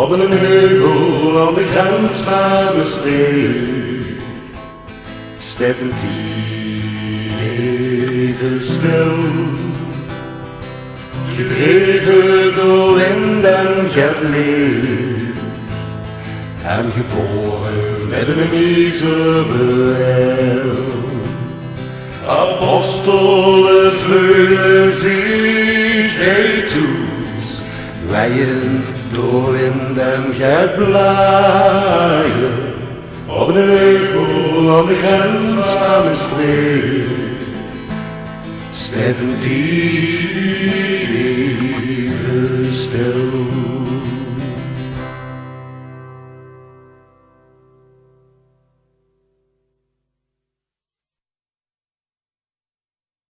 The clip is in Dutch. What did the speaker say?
Op een heuvel aan de grens van mijn streek staat een tijd even stil, gedreven door wind en getleed en geboren met een ijzeren. Apostelen vleugelen zich hij toes, wijend door wind en getblaaien, op een heuvel aan de grens van mijn streek staat een tijd even stil.